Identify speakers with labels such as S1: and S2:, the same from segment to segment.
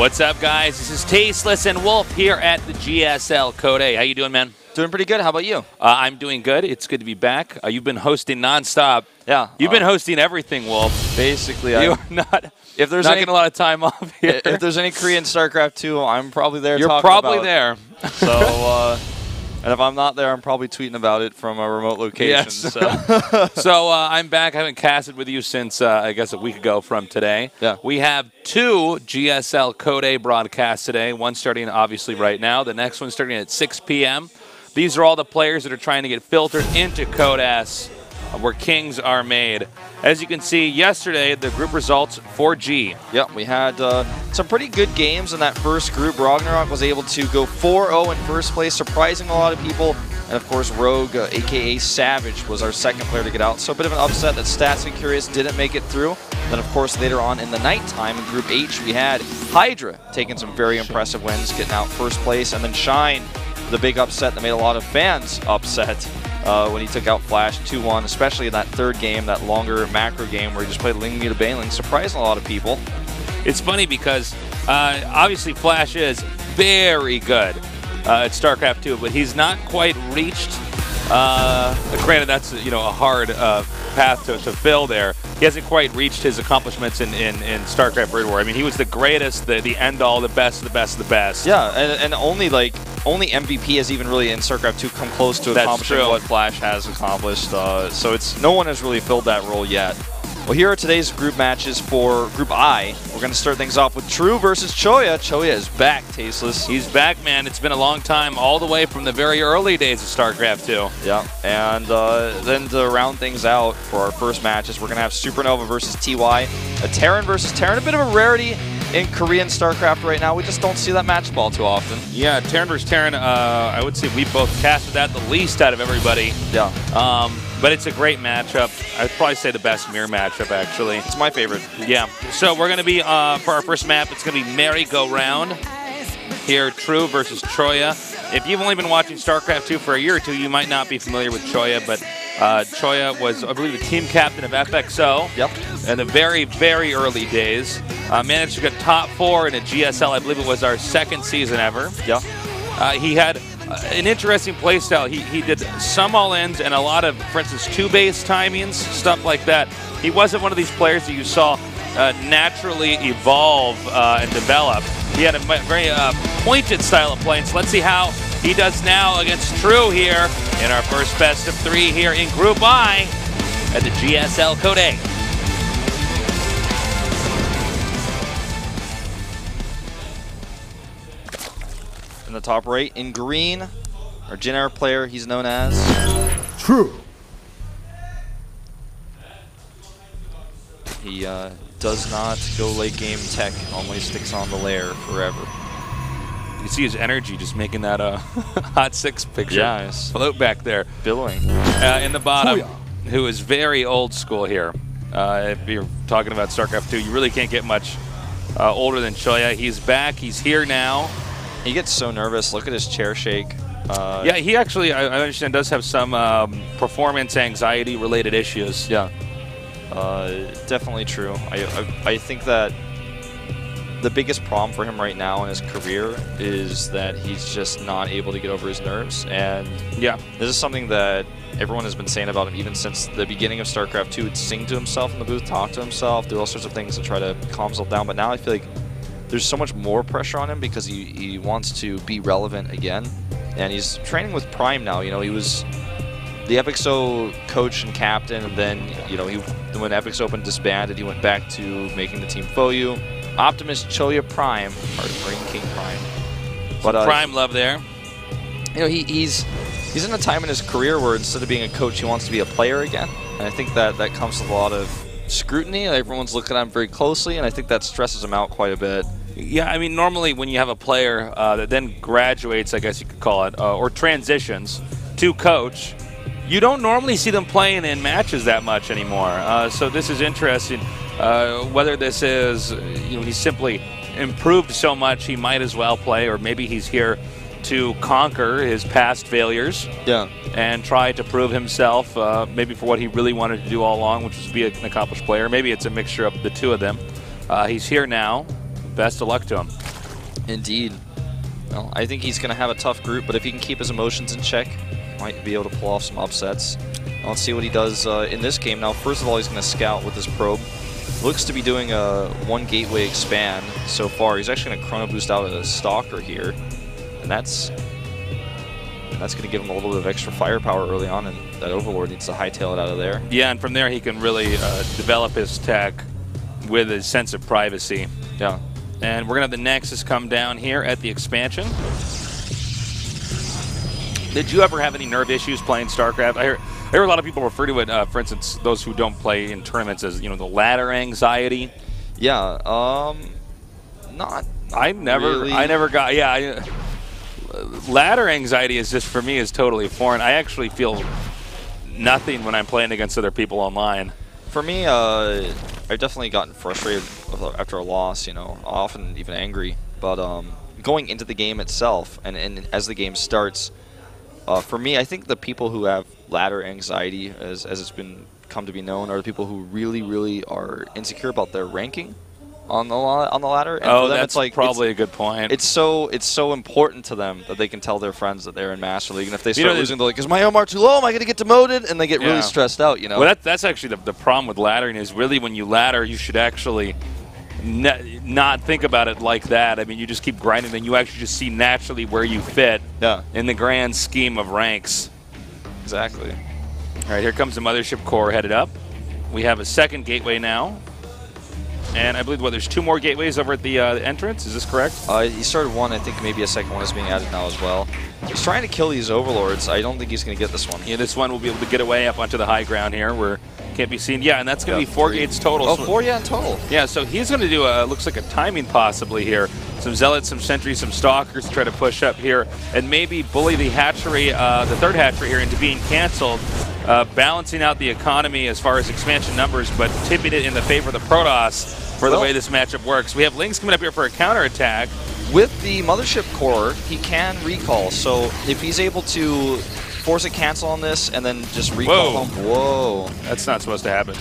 S1: What's up, guys? This is Tasteless and Wolf here at the GSL Code A. How you doing, man?
S2: Doing pretty good. How about you?
S1: I'm doing good. It's good to be back. You've been hosting nonstop.
S2: Yeah.
S1: You've been hosting everything, Wolf.
S2: Basically,
S1: You're not getting a lot of time off here.
S2: If there's any Korean StarCraft 2, I'm probably there.
S1: You're probably there.
S2: So, and if I'm not there, I'm probably tweeting about it from a remote location.
S1: Yes.
S2: So,
S1: I'm back. I haven't casted with you since, I guess, a week ago from today.
S2: Yeah.
S1: We have 2 GSL Code A broadcasts today, one starting obviously right now, the next one starting at 6 p.m. These are all the players that are trying to get filtered into Code S, where kings are made. As you can see, yesterday, the group results for G.
S2: Yeah, we had some pretty good games in that first group. Ragnarok was able to go 4-0 in first place, surprising a lot of people. And, of course, Rogue, a.k.a. Savage, was our second player to get out. So a bit of an upset that Stats and Curious didn't make it through. Then, of course, later on in the nighttime in Group H, we had Hydra taking some very impressive wins, getting out first place. And then Shine, the big upset that made a lot of fans upset. When he took out Flash 2-1, especially in that third game, that longer macro game where he just played Ling Muta Baneling, surprising a lot of people.
S1: It's funny because obviously Flash is very good at StarCraft 2, but he's not quite reached. Granted, that's a hard path to fill there. He hasn't quite reached his accomplishments in StarCraft Red War. I mean, he was the greatest, the end-all, the best, the best, the best.
S2: Yeah, and only MVP has even really in StarCraft 2 come close to accomplishing what Flash has accomplished. So no one has really filled that role yet. Well, here are today's group matches for Group I. We're going to start things off with True versus Choya. Choya is back, Tasteless.
S1: He's back, man. It's been a long time, all the way from the very early days of StarCraft 2.
S2: Yeah, and then to round things out for our first matches, we're going to have Supernova versus TY. A Terran versus Terran, a bit of a rarity in Korean StarCraft right now. We just don't see that match ball too often.
S1: Yeah, Terran versus Terran, I would say we both casted that the least out of everybody.
S2: Yeah.
S1: But it's a great matchup. I'd probably say the best mirror matchup, actually.
S2: It's my favorite.
S1: Yeah. So we're going to be, for our first map, it's going to be Merry-Go-Round. Here, True versus Choya. If you've only been watching StarCraft 2 for a year or two, you might not be familiar with Choya, but Choya was, I believe, the team captain of FXO.
S2: Yep.
S1: In the very, very early days. Managed to get top 4 in a GSL. I believe it was our second season ever.
S2: Yeah.
S1: He had an interesting playstyle. He did some all-ins and a lot of, for instance, 2-base timings, stuff like that. He wasn't one of these players that you saw naturally evolve and develop. He had a very pointed style of playing. So let's see how he does now against True here in our first best of 3 here in Group I at the GSL Code A.
S2: In the top right, in green, our Jin player, he's known as
S3: True.
S2: He does not go late game tech, only sticks on the lair forever.
S1: You see his energy just making that hot 6 picture.
S2: Yeah, nice.
S1: Float back there.
S2: Billowing.
S1: In the bottom,
S3: Choya,
S1: who is very old school here. If you're talking about StarCraft 2, you really can't get much older than Choya. He's back. He's here now.
S2: He gets so nervous. Look at his chair shake.
S1: Yeah, he actually, I understand, does have some performance anxiety-related issues.
S2: Yeah. Definitely true. I think that the biggest problem for him right now in his career is that he's just not able to get over his nerves. And
S1: yeah,
S2: this is something that everyone has been saying about him even since the beginning of StarCraft 2. He'd sing to himself in the booth, talk to himself, do all sorts of things to try to calm himself down. But now I feel like there's so much more pressure on him because he wants to be relevant again. And he's training with Prime now. You know, he was the FXO coach and captain, and then, when FX Open disbanded, he went back to making the team Foyu. Optimus Choya Prime, or Marine King Prime. But
S1: Prime love there.
S2: He's in a time in his career where instead of being a coach, he wants to be a player again. And I think that comes with a lot of scrutiny. Everyone's looking at him very closely, and I think that stresses him out quite a bit.
S1: Yeah, I mean, normally when you have a player that then graduates, I guess you could call it, or transitions to coach, you don't normally see them playing in matches that much anymore. So this is interesting. Whether this is, he's simply improved so much he might as well play, or maybe he's here to conquer his past failures.
S2: Yeah.
S1: And try to prove himself, maybe for what he really wanted to do all along, which was be an accomplished player. Maybe it's a mixture of the two of them. He's here now. Best of luck to him.
S2: Indeed. Well, I think he's going to have a tough group, but if he can keep his emotions in check, might be able to pull off some upsets. Let's see what he does in this game. Now, first of all, he's going to scout with his probe. Looks to be doing a 1 gateway expand so far. He's actually going to chrono boost out a stalker here, and that's going to give him a little bit of extra firepower early on, and that Overlord needs to hightail it out of there.
S1: Yeah, and from there he can really develop his tech with a sense of privacy.
S2: Yeah.
S1: And we're going to have the Nexus come down here at the expansion. Did you ever have any nerve issues playing StarCraft? I hear a lot of people refer to it, for instance, those who don't play in tournaments as, the ladder anxiety.
S2: Yeah, not
S1: I never got, ladder anxiety is just, for me, is totally foreign. I actually feel nothing when I'm playing against other people online.
S2: For me, I've definitely gotten frustrated after a loss, often even angry. But going into the game itself and as the game starts, for me, I think the people who have ladder anxiety, as it's come to be known, are the people who really, really are insecure about their ranking on the ladder. And for them,
S1: that's probably a good point.
S2: It's so important to them that they can tell their friends that they're in Master League, and if they start losing, they're like, "Is my MR too low? Am I going to get demoted?" And they get really stressed out.
S1: Well, that's actually the problem with laddering is really when you ladder, you should actually not think about it like that. I mean, you just keep grinding, and you actually just see naturally where you fit in the grand scheme of ranks.
S2: Exactly.
S1: All right, here comes the Mothership Core headed up. We have a second gateway now. And I believe, there's 2 more gateways over at the entrance. Is this correct?
S2: He started 1. I think maybe a second one is being added now as well. He's trying to kill these Overlords. I don't think he's going to get this one.
S1: Yeah, this one will be able to get away up onto the high ground here where can't be seen. Yeah, and that's going to be 4 gates total.
S2: Oh, 4, in total.
S1: Yeah, so he's going to do looks like a timing possibly here. Some Zealots, some Sentries, some Stalkers to try to push up here and maybe bully the hatchery, the 3rd hatchery here into being canceled. Balancing out the economy as far as expansion numbers, but tipping it in the favor of the Protoss for the way this matchup works. We have Lings coming up here for a counterattack.
S2: With the Mothership Core, he can recall. So if he's able to force a cancel on this and then just recall home. Whoa.
S1: That's not supposed to happen.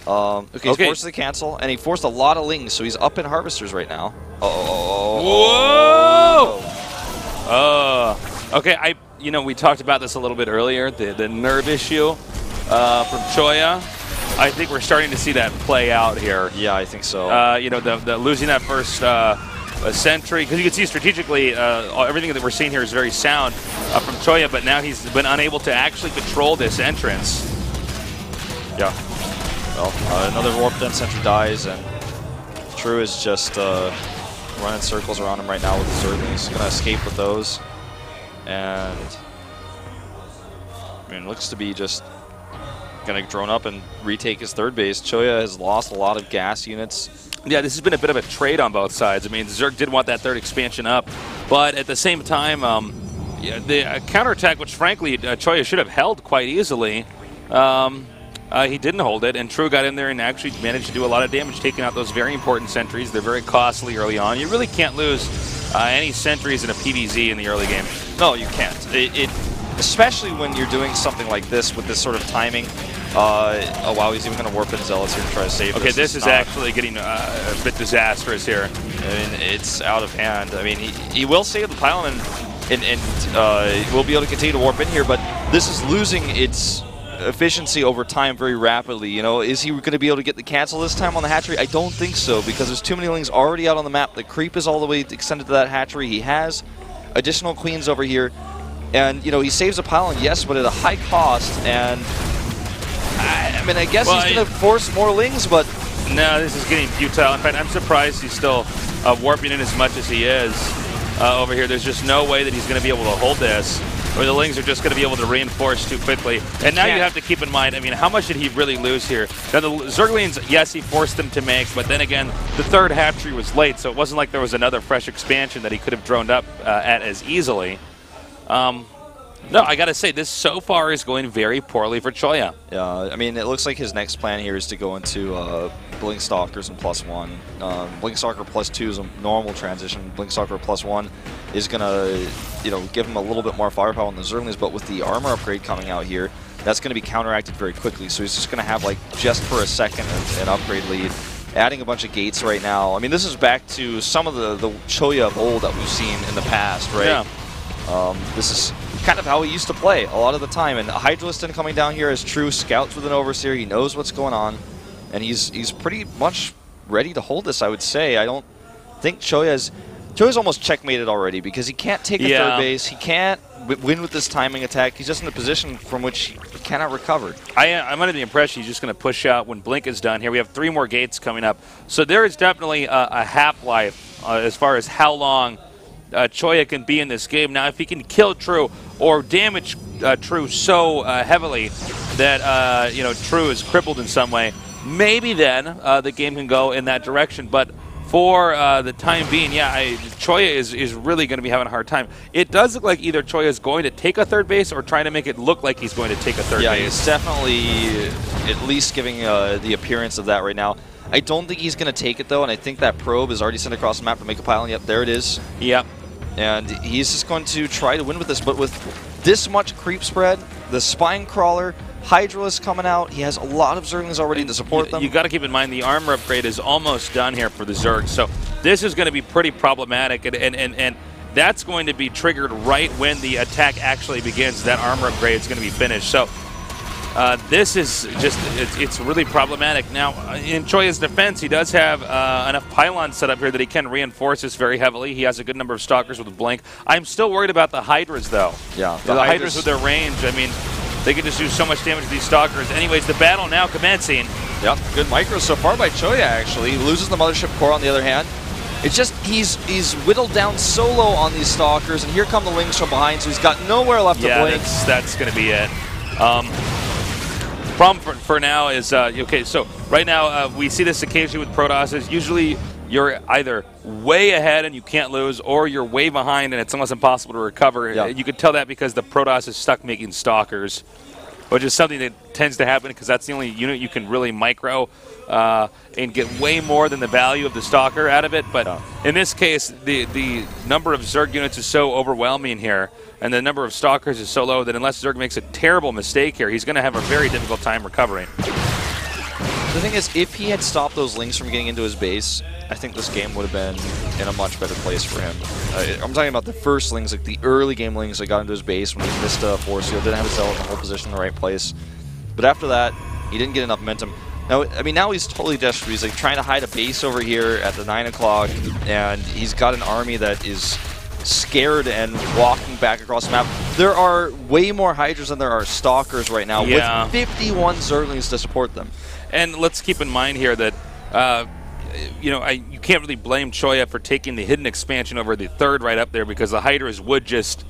S2: Okay, he forces the cancel, and he forced a lot of Lings, so he's up in Harvesters right now.
S1: Whoa! Okay, we talked about this a little bit earlier, the nerve issue from Choya. I think we're starting to see that play out here.
S2: Yeah, I think so.
S1: The losing that first sentry, because you can see strategically everything that we're seeing here is very sound from Choya, but now he's been unable to actually control this entrance.
S2: Yeah. Well, another Warp Den sentry dies, and True is just running circles around him right now with the Zerglings. He's going to escape with those. And looks to be just going to drone up and retake his 3rd base. Choya has lost a lot of gas units.
S1: Yeah, this has been a bit of a trade on both sides. I mean, Zerg did want that 3rd expansion up, but at the same time, the counterattack, which frankly Choya should have held quite easily, he didn't hold it, and True got in there and actually managed to do a lot of damage, taking out those very important sentries. They're very costly early on. You really can't lose any sentries in a PvZ in the early game.
S2: No, you can't. Especially when you're doing something like this with this sort of timing. Oh wow, he's even going to warp in Zealots here to try to save
S1: this. Okay, this is actually getting a bit disastrous here.
S2: It's out of hand. He will save the pylon and will be able to continue to warp in here, but this is losing its efficiency over time very rapidly. Is he going to be able to get the cancel this time on the hatchery? I don't think so, because there's too many Lings already out on the map. The creep is all the way extended to that hatchery. He has additional queens over here. And, he saves a pylon, yes, but at a high cost. And, I guess he's going to force more Lings, but...
S1: No, this is getting futile. In fact, I'm surprised he's still warping in as much as he is over here. There's just no way that he's going to be able to hold this, or the Lings are just going to be able to reinforce too quickly. And now you have to keep in mind, how much did he really lose here? Now, the Zerglings, yes, he forced them to make, but then again, the 3rd hatchery was late, so it wasn't like there was another fresh expansion that he could have droned up at as easily. No, I got to say, this so far is going very poorly for Choya.
S2: Yeah, it looks like his next plan here is to go into Blink Stalkers and +1. Blink Stalker +2 is a normal transition. Blink Stalker +1 is going to, give him a little bit more firepower on the Zerglings, but with the armor upgrade coming out here, that's going to be counteracted very quickly. So he's just going to have, just for a second, an upgrade lead. adding a bunch of gates right now. I mean, this is back to some of the choya of old that we've seen in the past, right?
S1: Yeah.
S2: This is kind of how he used to play a lot of the time. And Hydraliston coming down here as true scouts with an overseer. He knows what's going on, and he's pretty much ready to hold this, I would say. I don't think Choya's almost checkmated already because he can't take a third base. He can't win with this timing attack. He's just in a position from which he cannot recover.
S1: I'm under the impression he's just going to push out when Blink is done here. We have 3 more gates coming up. So there is definitely a half-life as far as how long Choya can be in this game. Now, if he can kill True or damage True so heavily that True is crippled in some way, maybe then the game can go in that direction. But for the time being, Choya is really going to be having a hard time. It does look like either Choya is going to take a third base or trying to make it look like he's going to take a third base.
S2: Yeah, he's definitely at least giving the appearance of that right now. I don't think he's going to take it, though, and I think that probe is already sent across the map to make a pile. Yep, there it is.
S1: Yep.
S2: And he's just going to try to win with this, but with this much creep spread, the Spine Crawler, Hydralisk coming out, he has a lot of Zerglings already to support them.
S1: You got to keep in mind the armor upgrade is almost done here for the Zerg, so this is going to be pretty problematic, and that's going to be triggered right when the attack actually begins. That armor upgrade is going to be finished. So this is just, it's really problematic. Now, in Choya's defense, he does have enough pylons set up here that he can reinforce this very heavily. He has a good number of Stalkers with a Blink. I'm still worried about the Hydras, though.
S2: Yeah.
S1: The Hydras with their range, I mean, they can just do so much damage to these Stalkers. Anyways, the battle now commencing.
S2: Yep, good micro so far by Choya, actually. He loses the Mothership Core on the other hand. It's just he's whittled down so low on these Stalkers, and here come the Lings from behind, so he's got nowhere left to blink.
S1: Yeah, that's going to be it. Problem for now is, okay, so right now we see this occasionally with Protosses. Usually you're either way ahead and you can't lose, or you're way behind and it's almost impossible to recover.
S2: Yeah.
S1: You can tell that because the Protoss is stuck making Stalkers, which is something that tends to happen because that's the only unit you can really micro and get way more than the value of the Stalker out of it. But in this case, the number of Zerg units is so overwhelming here, and the number of Stalkers is so low that unless Zerg makes a terrible mistake here, he's going to have a very difficult time recovering.
S2: The thing is, if he had stopped those Lings from getting into his base, I think this game would have been in a much better place for him. I'm talking about the first Lings, like the early game Lings that got into his base when he missed a Force Field, didn't have his Zealot in the whole position in the right place. But after that, he didn't get enough momentum. Now, I mean, now he's totally desperate. He's like trying to hide a base over here at the 9 o'clock, and he's got an army that is scared and walking back across the map. There are way more Hydras than there are Stalkers right now, with 51 Zerglings to support them.
S1: And let's keep in mind here that, you can't really blame Choya for taking the hidden expansion over the third right up there, because the Hydras would just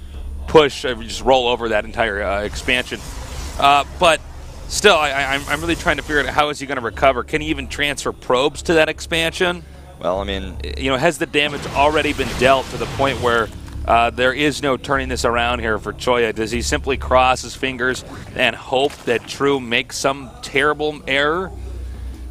S1: push, just roll over that entire expansion. But still, I'm really trying to figure out how is he going to recover. Can he even transfer probes to that expansion?
S2: Well, I mean,
S1: has the damage already been dealt to the point where there is no turning this around here for Choya? Does he simply cross his fingers and hope that True makes some terrible error?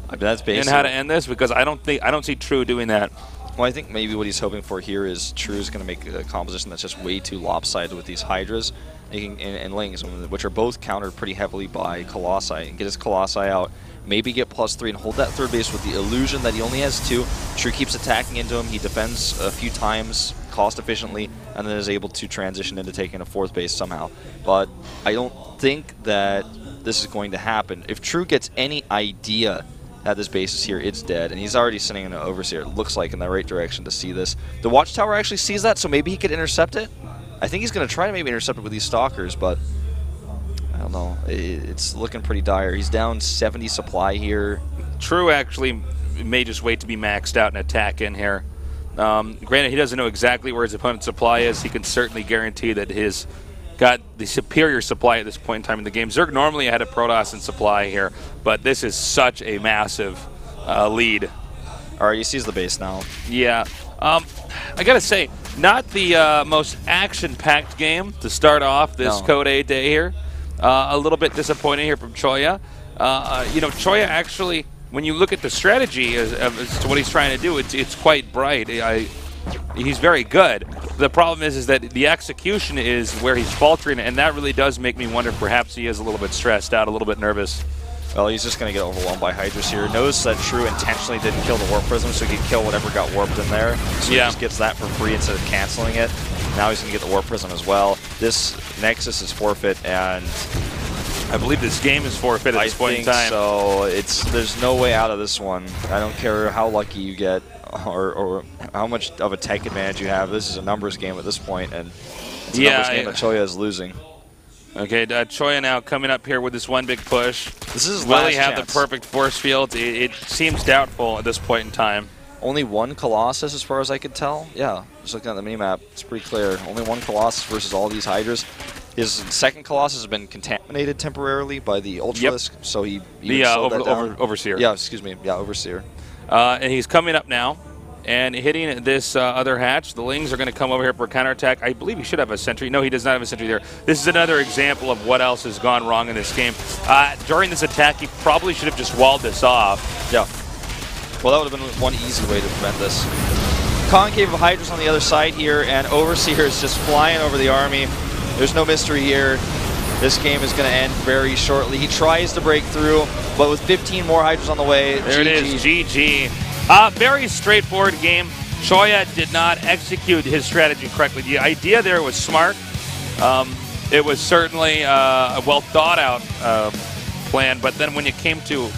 S2: I mean, that's basically
S1: in how to end this, because I don't see True doing that.
S2: Well, I think maybe what he's hoping for here is True's going to make a composition that's just way too lopsided with these Hydras and Lings, which are both countered pretty heavily by Colossi, and get his Colossi out. Maybe get +3 and hold that third base with the illusion that he only has 2. True keeps attacking into him. He defends a few times cost efficiently, and then is able to transition into taking a 4th base somehow. But I don't think that this is going to happen. If True gets any idea that this base is here, it's dead. And he's already sending an Overseer, it looks like, in the right direction to see this. The Watchtower actually sees that, so maybe he could intercept it. I think he's going to try to maybe intercept it with these Stalkers, but I don't know. It's looking pretty dire. He's down 70 supply here.
S1: True actually may just wait to be maxed out and attack in here. Granted, he doesn't know exactly where his opponent's supply is. He can certainly guarantee that his got the superior supply at this point in time in the game. Zerg normally had a Protoss in supply here, but this is such a massive lead.
S2: All right, he sees the base now.
S1: Yeah. I got to say, not the most action-packed game to start off this Code A day here. A little bit disappointing here from Choya. Choya actually, when you look at the strategy as to what he's trying to do, it's quite bright. He's very good. The problem is that the execution is where he's faltering, and that really does make me wonder if perhaps he is a little bit stressed out, a little bit nervous.
S2: Well, he's just going to get overwhelmed by Hydras here. Knows that True intentionally didn't kill the Warp Prism, so he could kill whatever got warped in there. So he just gets that for free instead of canceling it. Now he's going to get the Warp Prism as well. This Nexus is forfeit, and
S1: I believe this game is forfeit at this point in time.
S2: So there's no way out of this one. I don't care how lucky you get or how much of a tech advantage you have. This is a numbers game at this point, and it's a numbers game that choya is losing.
S1: Okay, choya now coming up here with this one big push.
S2: This is
S1: Will he have the perfect force field? It seems doubtful at this point in time.
S2: Only one Colossus as far as I could tell. Yeah, just looking at the minimap, it's pretty clear. Only one Colossus versus all these Hydras. His second Colossus has been contaminated temporarily by the Ultralisk, so he
S1: Overseer.
S2: Yeah, excuse me. Yeah, Overseer.
S1: And he's coming up now and hitting this other hatch. The Lings are going to come over here for a counterattack. I believe he should have a sentry. No, he does not have a sentry there. This is another example of what else has gone wrong in this game. During this attack, he probably should have just walled this off.
S2: Yeah. Well, that would have been one easy way to prevent this. Concave of Hydras on the other side here, and Overseer is just flying over the army. There's no mystery here. This game is going to end very shortly. He tries to break through, but with 15 more Hydras on the way,
S1: there it is, GG. Very straightforward game. choya did not execute his strategy correctly. The idea there was smart. It was certainly a well thought out plan, but then when it came to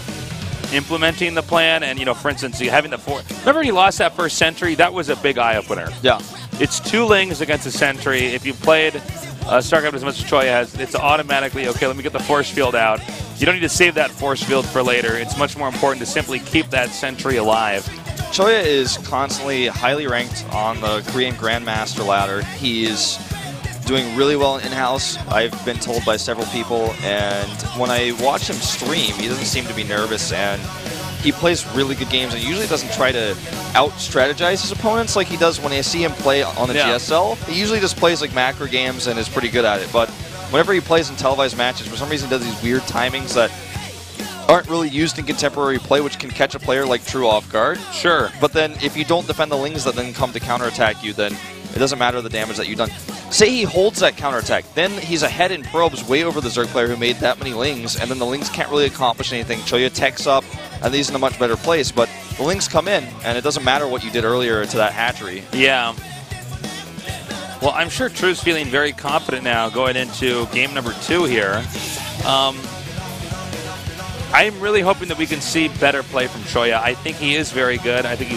S1: implementing the plan and, for instance, having the remember he lost that first sentry? That was a big eye-opener.
S2: Yeah.
S1: It's 2 Lings against a sentry. If you played StarCraft as much as choya has, it's automatically, okay, let me get the force field out. You don't need to save that force field for later. It's much more important to simply keep that sentry alive.
S2: choya is constantly highly ranked on the Korean Grandmaster ladder. He is doing really well in-house, I've been told by several people, and when I watch him stream, he doesn't seem to be nervous, and he plays really good games, and usually doesn't try to out-strategize his opponents like he does when I see him play on the GSL. He usually just plays like macro games and is pretty good at it, but whenever he plays in televised matches, for some reason he does these weird timings that aren't really used in contemporary play, which can catch a player like True off guard.
S1: Sure.
S2: But then if you don't defend the Lings that then come to counterattack you, then it doesn't matter the damage that you've done. Say he holds that counterattack, then he's ahead in probes way over the Zerg player who made that many Lings, and then the Lings can't really accomplish anything. choya techs up, and he's in a much better place, but the Lings come in, and it doesn't matter what you did earlier to that hatchery.
S1: Yeah. Well, I'm sure True's feeling very confident now going into game number 2 here. I'm really hoping that we can see better play from choya. I think he is very good. I think he's